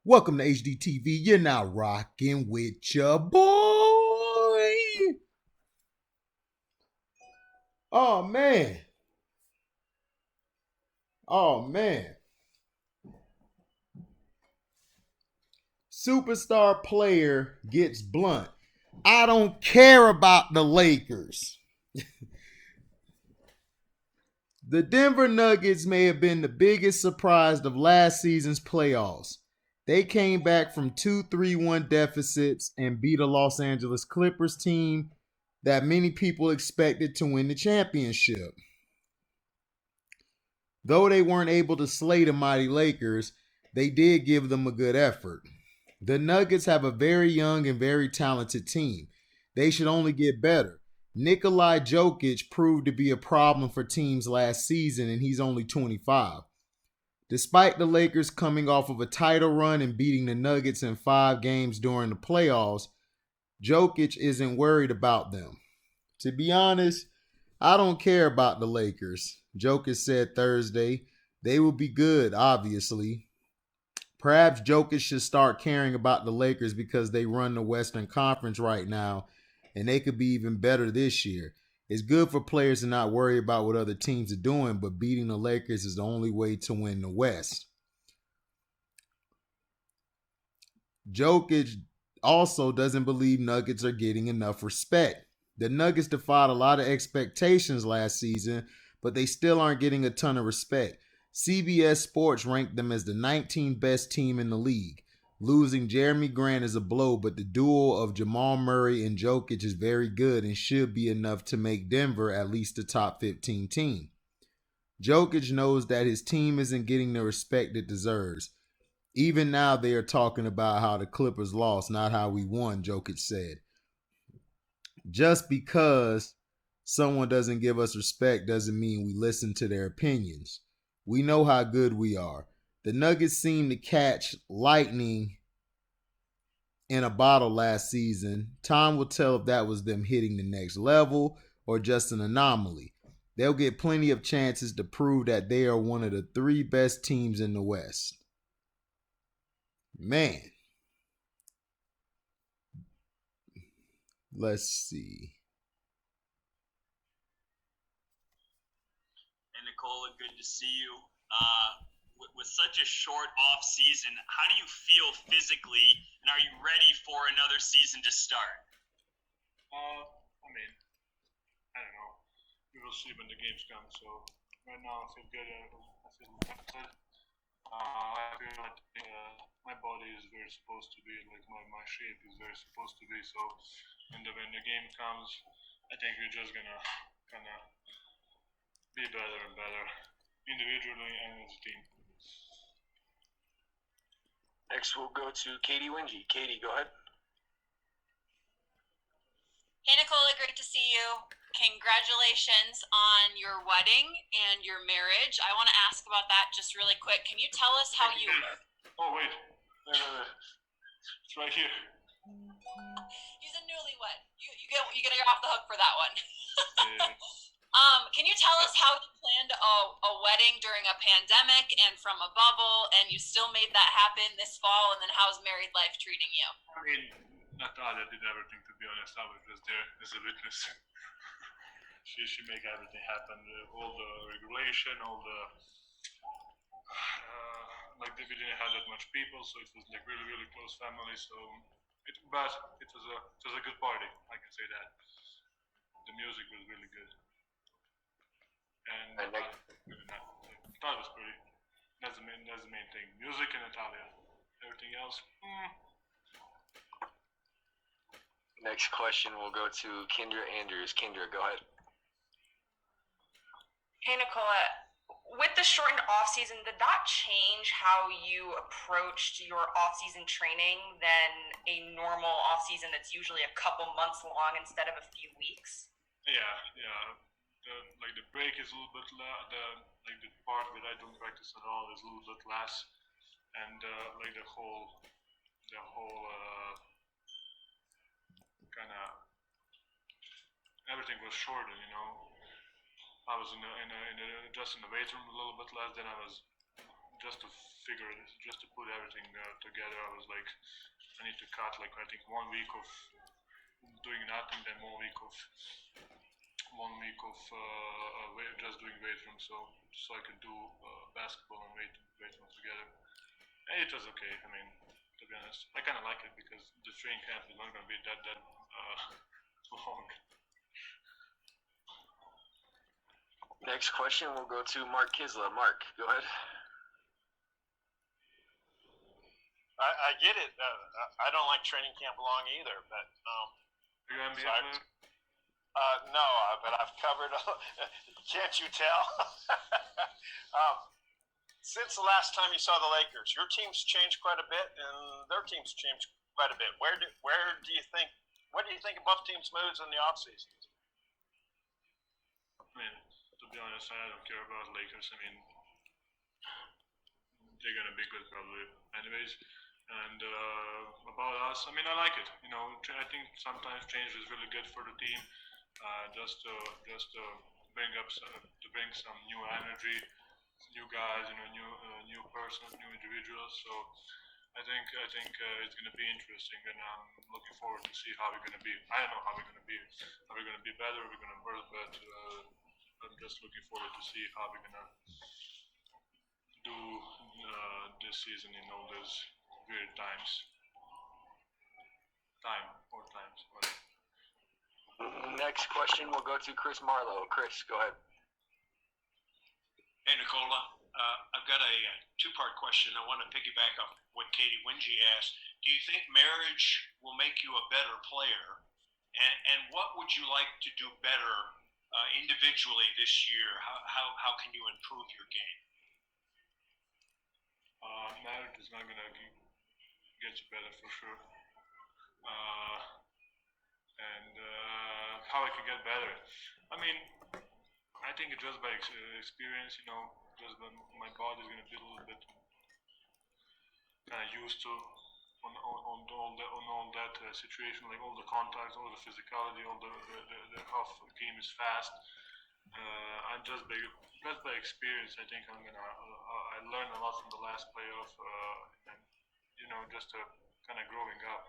Welcome to HDTV. You're now rocking with your boy. Oh, man. Oh, man. Superstar player gets blunt. I don't care about the Lakers. The Denver Nuggets may have been the biggest surprise of last season's playoffs. They came back from 2-3-1 deficits and beat a Los Angeles Clippers team that many people expected to win the championship. Though they weren't able to slay the mighty Lakers, they did give them a good effort. The Nuggets have a very young and very talented team. They should only get better. Nikolajokic proved to be a problem for teams last season, and he's only 25. Despite the Lakers coming off of a title run and beating the Nuggets in 5 games during the playoffs, Jokic isn't worried about them. To be honest, I don't care about the Lakers. Jokic said Thursday. They will be good, obviously. Perhaps Jokic should start caring about the Lakers because they run the Western Conference right now, and they could be even better this year. It's good for players to not worry about what other teams are doing, but beating the Lakers is the only way to win the West. Jokic also doesn't believe Nuggets are getting enough respect. The Nuggets defied a lot of expectations last season, but they still aren't getting a ton of respect. CBS Sports ranked them as the 19th best team in the league. Losing Jeremy Grant is a blow, but the duo of Jamal Murray and Jokic is very good and should be enough to make Denver at least a top 15 team. Jokic knows that his team isn't getting the respect it deserves. Even now they are talking about how the Clippers lost, not how we won, Jokic said. Just because someone doesn't give us respect doesn't mean we listen to their opinions. We know how good we are. The Nuggets seemed to catch lightning in a bottle last season. Time will tell if that was them hitting the next level or just an anomaly. They'll get plenty of chances to prove that they are one of the 3 best teams in the West. Man. Let's see. Hey, Nicola, good to see you. With such a short off season, how do you feel physically, and are you ready for another season to start? I don't know. We will see when the games come. So right now I feel good. I feel rested. I feel like my body is where it's supposed to be. Like my shape is where it's supposed to be. So when the game comes, I think we're just gonna kind of be better and better individually and as a team. Next, we'll go to Katie Wingy. Katie, go ahead. Hey, Nicola, great to see you. Congratulations on your wedding and your marriage. I want to ask about that just really quick. Can you tell us how you... Oh, wait. It's right here. He's a newlywed. You get off the hook for that one. Yeah. Can you tell us how you planned a wedding during a pandemic and from a bubble, and you still made that happen this fall, and then how's married life treating you? I mean, Natalia did everything, to be honest. I was just there as a witness. She made everything happen. All the regulation, all the... we didn't have that much people, so it was like really, really close family. So, but it was a good party, I can say that. The music was really good. And Natalia was pretty. That's the main thing. Music and Natalia. Everything else. Next question will go to Kendra Andrews. Kendra, go ahead. Hey, Nicola. With the shortened off-season, did that change how you approached your off-season training than a normal off-season that's usually a couple months long instead of a few weeks? Yeah. The break is a little bit the part that I don't practice at all is a little bit less, and the whole kind of everything was shorter. I was just in the weight room a little bit less. Then I was just to figure it, just to put everything together, I was like, I need to cut like I think 1 week of doing nothing, then 1 week of just doing weight room, so I could do basketball and weight room together. And it was okay. I mean, to be honest, I kind of like it because the training camp is not going to be that long. Next question will go to Mark Kisla. Mark, go ahead. I get it. I don't like training camp long either, but Are you NBA so player? no, but I've covered. Can't you tell? Since the last time you saw the Lakers, your team's changed quite a bit, and their team's changed quite a bit. What do you think of both teams' moves in the offseason? I mean, to be honest, I don't care about Lakers. I mean, they're gonna be good probably, anyways. And about us, I mean, I like it. You know, I think sometimes change is really good for the team, just to bring some new energy, new guys, you know, new persons, new individuals. So I think it's gonna be interesting, and I'm looking forward to see how we're gonna be. I don't know how we're gonna be. Are we gonna be better? Are we gonna work better? I'm just looking forward to see how we're gonna do this season in all those weird times. Next question will go to Chris Marlowe. Chris, go ahead. Hey, Nikola. I've got a two-part question. I want to piggyback off what Katie Wingy asked. Do you think marriage will make you a better player? And what would you like to do better individually this year? How can you improve your game? Marriage is not gonna get you better for sure. And how I can get better? I mean, I think it's just by experience, you know, just my body's gonna be a little bit kind of used to on all that situation, like all the contacts, all the physicality, all the how the game is fast. I'm just by experience. I think I learned a lot from the last playoff, and you know, just kind of growing up.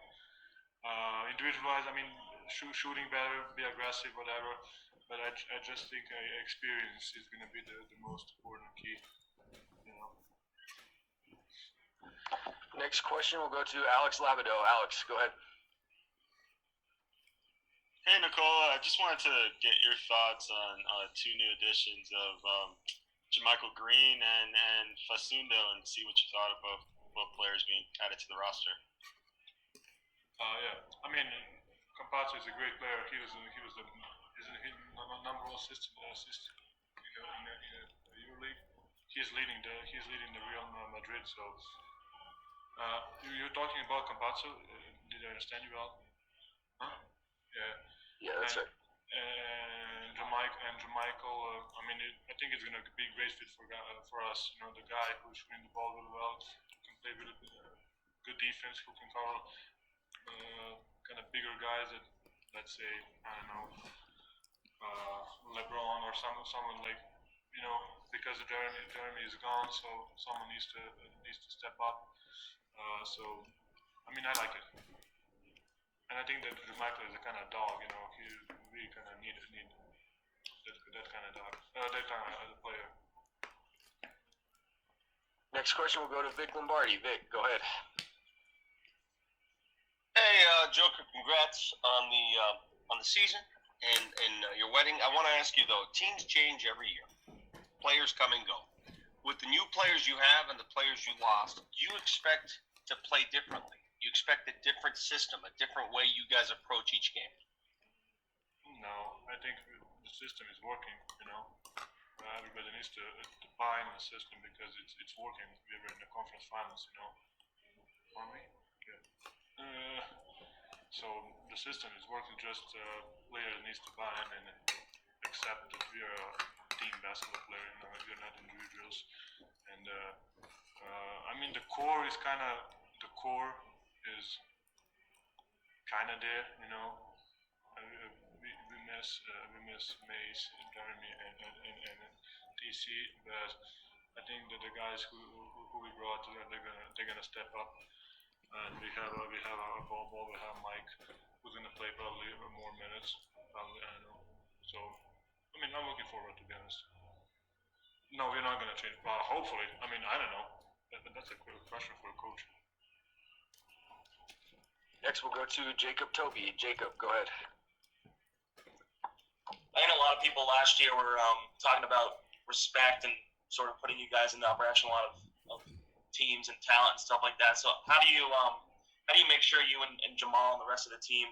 Individualized, I mean, shooting better, be aggressive, whatever. But I just think experience is going to be the most important key. You know. Next question will go to Alex Labido. Alex, go ahead. Hey, Nikola. I just wanted to get your thoughts on two new additions of Jermichael Green and Facundo, and see what you thought of both players being added to the roster. Yeah, I mean, Campazzo is a great player. He was the number one assist in the EuroLeague. He's leading the Real Madrid. So you're talking about Campazzo. Did I understand you well? Huh? Yeah. Yeah, that's right. And Jermichael. I mean, I think it's gonna be a great fit for us. You know, the guy who's shooting the ball really well, who can play really good defense, who can cover kind of bigger guys that, let's say, I don't know, LeBron or someone like, you know, because Jeremy is gone, so someone needs to step up. So I mean, I like it, and I think that Michael is a kind of dog, you know. He really kind of need that kind of dog, that kind of player. Next question will go to Vic Lombardi. Vic, go ahead. Hey, Joker, congrats on the season and your wedding. I want to ask you though, teams change every year. Players come and go. With the new players you have and the players you lost, do you expect to play differently? You expect a different system, a different way you guys approach each game? No, I think the system is working. You know, everybody needs to buy in the system because it's working. We were in the conference finals. You know, for me. So the system is working. Just players needs to buy in and accept that we are a team basketball player. You know, we are not individuals. And I mean, the core is kind of there. You know, we miss Mace and Jeremy and TC, but I think that the guys who we brought, they're gonna step up. And we have our ball. We have Mike, who's gonna play probably more minutes. Probably, I know. So, I mean, I'm looking forward, to be honest. No, we're not gonna change. Well, hopefully. I mean, I don't know. That's a quick question for a coach. Next, we'll go to Jacob Toby. Jacob, go ahead. I think a lot of people last year were talking about respect and sort of putting you guys in the upper echelon of teams and talent and stuff like that. So how do you make sure you and Jamal and the rest of the team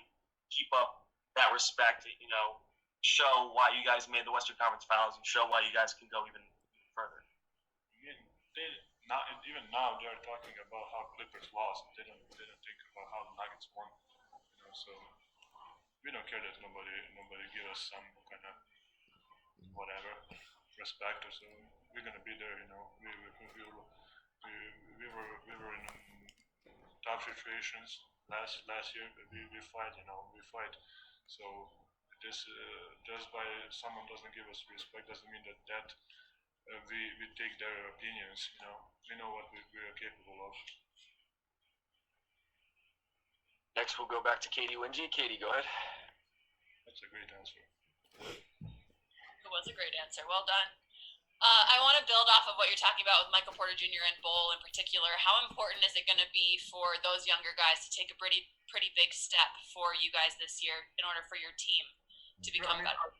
keep up that respect? You know, show why you guys made the Western Conference Finals and show why you guys can go even further. Even now they're talking about how Clippers lost. They don't think about how the Nuggets won. You know, so we don't care that nobody give us some kind of whatever respect or so. We're gonna be there. You know, we were in tough situations last year. We fight. You know, we fight. So this just by someone doesn't give us respect doesn't mean that we take their opinions. You know, we know what we are capable of. Next, we'll go back to Katie Wingy. Katie, go ahead. That's a great answer. It was a great answer. Well done. I want to build off of what you're talking about with Michael Porter Jr. and Bowl in particular. How important is it going to be for those younger guys to take a pretty big step for you guys this year in order for your team to become better?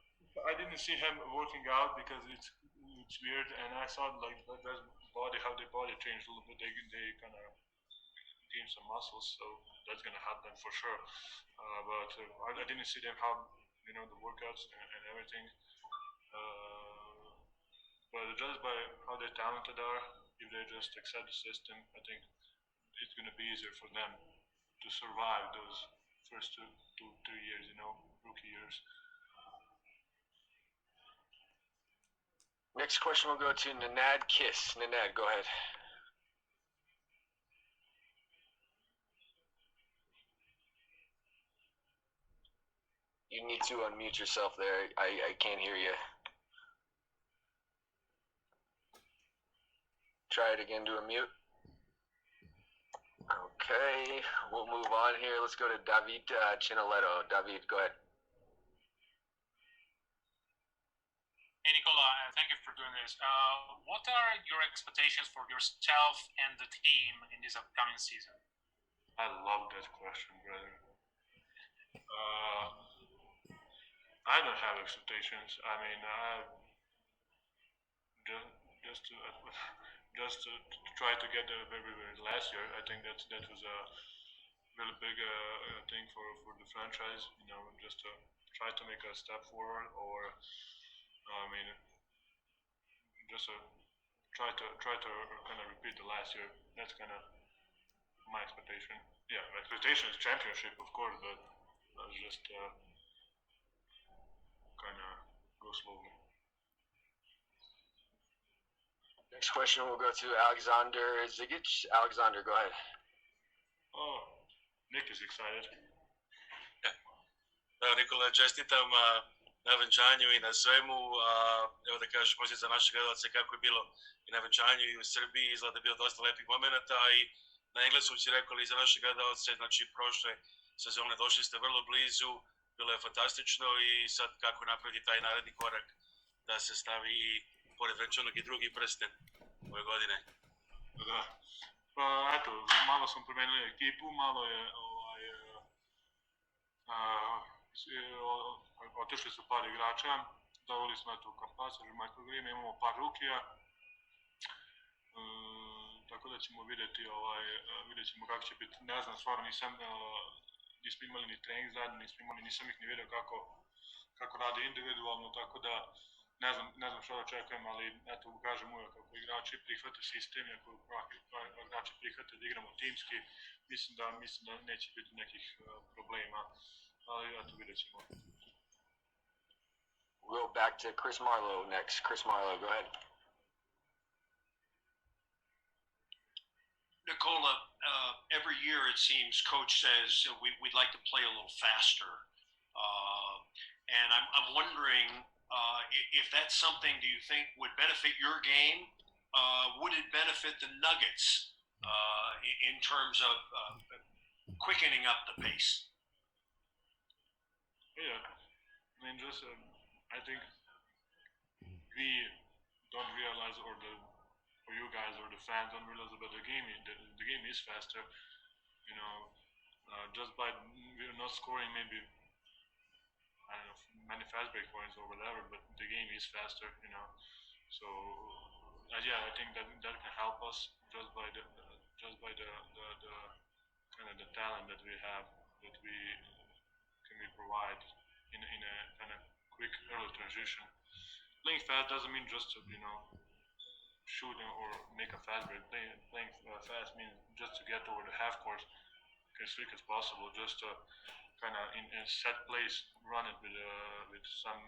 I didn't see him working out because it's weird, and I saw like how their body changed a little bit. They kind of gained some muscles, so that's gonna help them for sure. But I didn't see them how the workouts and everything. But just by how they're talented are, if they just accept the system, I think it's gonna be easier for them to survive those first 2-3 years, rookie years. Next question will go to Nanad Kiss. Nanad, go ahead. You need to unmute yourself there. I can't hear you. Try it again to unmute. Okay, we'll move on here. Let's go to David Chinoletto. David, go ahead. Hey, Nikola, thank you for doing this. What are your expectations for yourself and the team in this upcoming season? I love that question, brother. I don't have expectations. I mean, just to try to get there where we were last year. I think that was a really big thing for the franchise. Just to try to make a step forward, or I mean, just try to kind of repeat the last year. That's kind of my expectation. Yeah, my expectation is championship, of course, but just kind of go slowly. Next question will go to Alexander Zigic. Alexander, go ahead. Oh, Nick is excited. Nikola, čestitam na venčanju i na svemu. Evo da kažeš možda za naše gledalce kako je bilo i na venčanju i u Srbiji. Izgleda da je bilo dosta lepih momenata i na engleskom si rekao i za naše gledalce, znači prošle sezone došli ste vrlo blizu, bilo je fantastično i sad kako napraviti taj naredni korak da se stavi i pored venčanog i drugi prsten ove godine. Da. Pa eto, malo smo promenili ekipu, malo je otišli su par igrača, doveli smo eto Kampasa, Michael Green, imamo par rukija, tako da ćemo vidjet ćemo kako će biti. Ne znam, stvarno nismo imali ni trening zajedno, nisam ih ni vidio kako rade individualno, tako da ne znam što da očekujem, ali eto kažem uvijek kako igrači prihvate sistem, ako igrači prihvate da igramo timski, mislim da neće biti nekih problema, ali eto vidjet ćemo. We'll go back to Chris Marlowe next. Chris Marlowe, go ahead. Nikola, every year it seems Coach says we'd like to play a little faster, and I'm wondering if that's something do you think would benefit your game would it benefit the Nuggets in terms of quickening up the pace? Yeah, I mean, just I think we don't realize, or you guys or the fans don't realize about the game. The game is faster, you know. Just by we're not scoring maybe I don't know many fast break points or whatever, but the game is faster, you know. So yeah, I think that can help us just by the kind of the talent that we have, that we provide in a kind of quick early transition. Playing fast doesn't mean just to shoot or make a fast break. Playing fast means just to get over the half court as quick as possible, just to kind of in a set place run it with some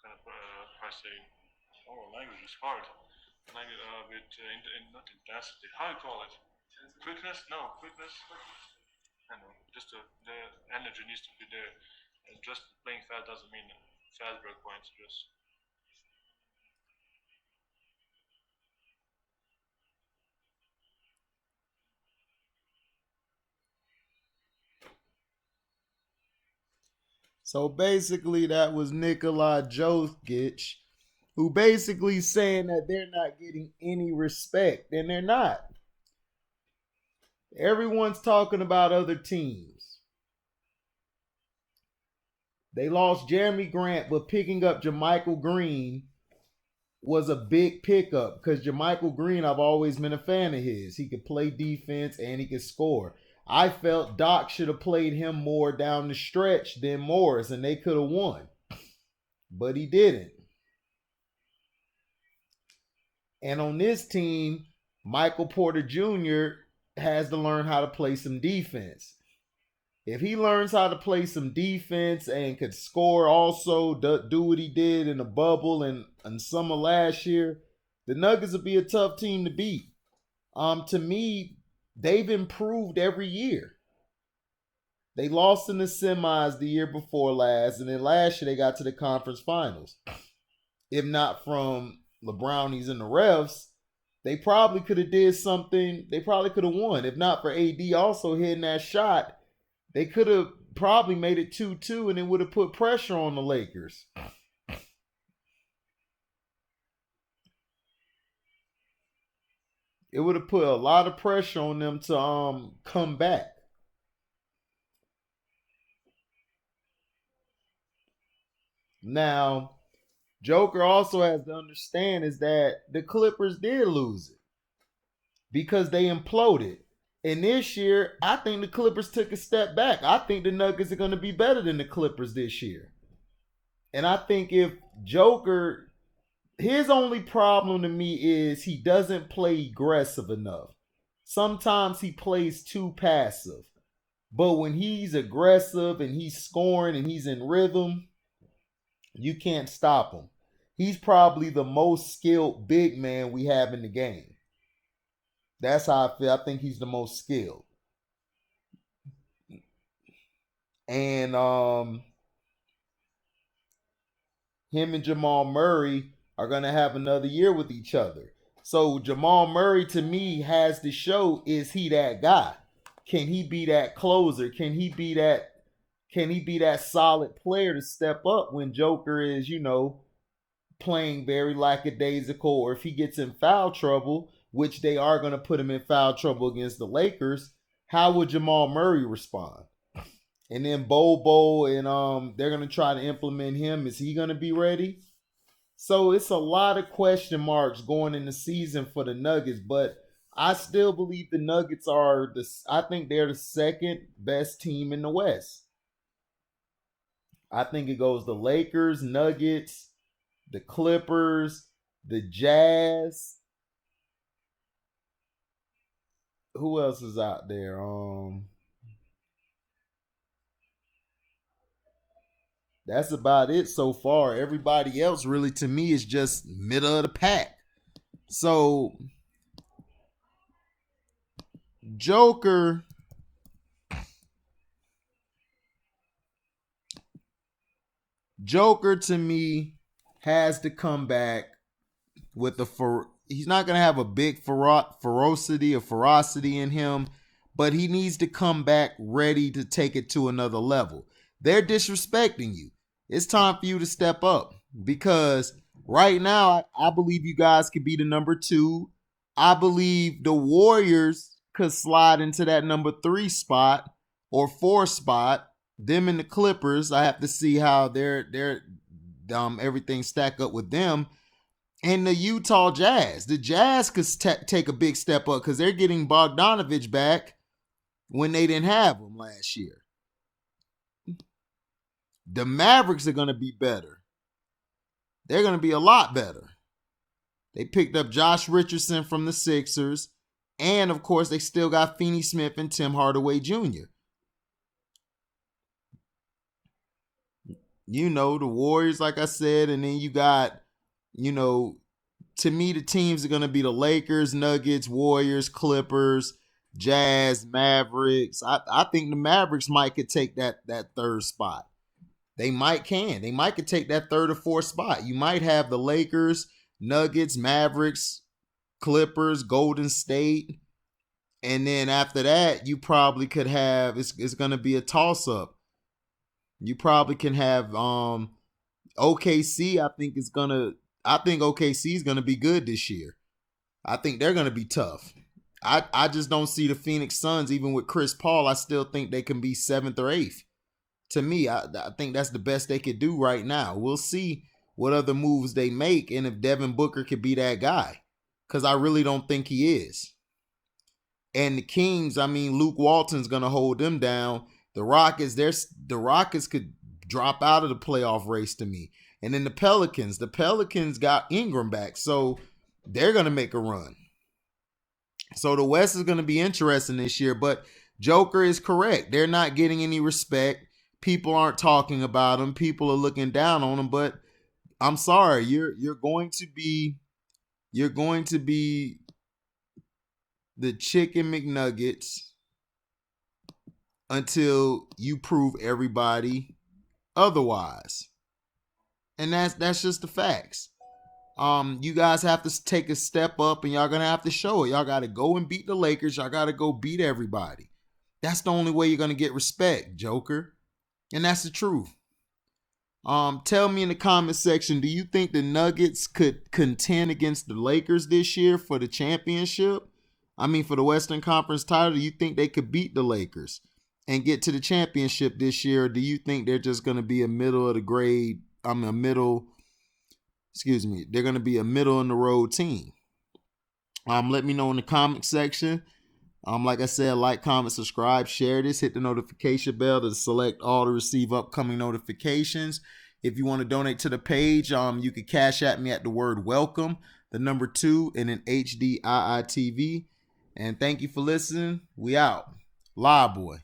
kind of I say, language is hard. With not intensity. How do you call it? Quickness? No, quickness. I don't know. Just the energy needs to be there. And just playing fast doesn't mean fast break points. Just So basically, that was Nikolajokic, who basically saying that they're not getting any respect, and they're not. Everyone's talking about other teams. They lost Jeremy Grant, but picking up JaMychal Green was a big pickup because JaMychal Green, I've always been a fan of his. He could play defense and he could score. I felt Doc should have played him more down the stretch than Morris, and they could have won. But he didn't. And on this team, Michael Porter Jr. has to learn how to play some defense. If he learns how to play some defense and could score also, do what he did in the bubble and summer last year, the Nuggets will be a tough team to beat. To me, they've improved every year. They lost in the semis the year before last, and then last year they got to the conference finals. If not from the Brownies and the refs, they probably could have did something. They probably could have won. If not for AD also hitting that shot, they could have probably made it 2-2, and it would have put pressure on the Lakers. It would have put a lot of pressure on them to come back. Now, Joker also has to understand is that the Clippers did lose it because they imploded. And this year, I think the Clippers took a step back. I think the Nuggets are going to be better than the Clippers this year. And I think if Joker, his only problem to me is he doesn't play aggressive enough. Sometimes he plays too passive. But when he's aggressive and he's scoring and he's in rhythm, you can't stop him. He's probably the most skilled big man we have in the game. That's how I feel. I think he's the most skilled. And him and Jamal Murray are going to have another year with each other. So Jamal Murray, to me, has to show, is he that guy? Can he be that closer? Can he be that solid player to step up when Joker is, playing very lackadaisical, or if he gets in foul trouble, which they are going to put him in foul trouble against the Lakers, how would Jamal Murray respond? And then Bobo, and they're going to try to implement him. Is he going to be ready? So it's a lot of question marks going in the season for the Nuggets, but I still believe the Nuggets I think they're the second best team in the West. I think it goes the Lakers, Nuggets, the Clippers, the Jazz. Who else is out there? That's about it so far. Everybody else really to me is just middle of the pack. So Joker to me has to come back with have a big ferocity in him, but he needs to come back ready to take it to another level. They're disrespecting you. It's time for you to step up, because right now I believe you guys could be the number 2. I believe the Warriors could slide into that number 3 spot or 4 spot. Them and the Clippers, I have to see how their everything stack up with them. And the Utah Jazz. The Jazz could take a big step up because they're getting Bogdanovich back when they didn't have him last year. The Mavericks are going to be better. They're going to be a lot better. They picked up Josh Richardson from the Sixers. And, of course, they still got Finney Smith and Tim Hardaway Jr. You know, the Warriors, like I said, and then you got, you know, to me, the teams are going to be the Lakers, Nuggets, Warriors, Clippers, Jazz, Mavericks. I think the Mavericks might could take that 3rd spot. They might could take that 3rd or 4th spot. You might have the Lakers, Nuggets, Mavericks, Clippers, Golden State. And then after that, you probably could have, it's going to be a toss-up. You probably can have OKC. I think OKC is going to be good this year. I think they're going to be tough. I just don't see the Phoenix Suns, even with Chris Paul. I still think they can be 7th or 8th. To me, I think that's the best they could do right now. We'll see what other moves they make and if Devin Booker could be that guy, because I really don't think he is. And the Kings, I mean, Luke Walton's going to hold them down. The Rockets could drop out of the playoff race to me. And then the Pelicans got Ingram back, so they're going to make a run. So the West is going to be interesting this year, but Joker is correct. They're not getting any respect. People aren't talking about them. People are looking down on them, but I'm sorry, you're going to be the Chicken McNuggets until you prove everybody otherwise. And that's just the facts. You guys have to take a step up, and y'all gonna have to show it. Y'all gotta go and beat the Lakers. Y'all gotta go beat everybody. That's the only way you're gonna get respect, Joker. And that's the truth. Tell me in the comment section, do you think the Nuggets could contend against the Lakers this year for the championship? I mean, for the Western Conference title, do you think they could beat the Lakers and get to the championship this year? Or do you think they're just going to be they're going to be a middle in the road team? Let me know in the comment section. Like I said, like, comment, subscribe, share this, hit the notification bell to select all to receive upcoming notifications. If you want to donate to the page, you can cash at me at the word welcome, the number 2, and then HDIITV. And thank you for listening. We out. Live boy.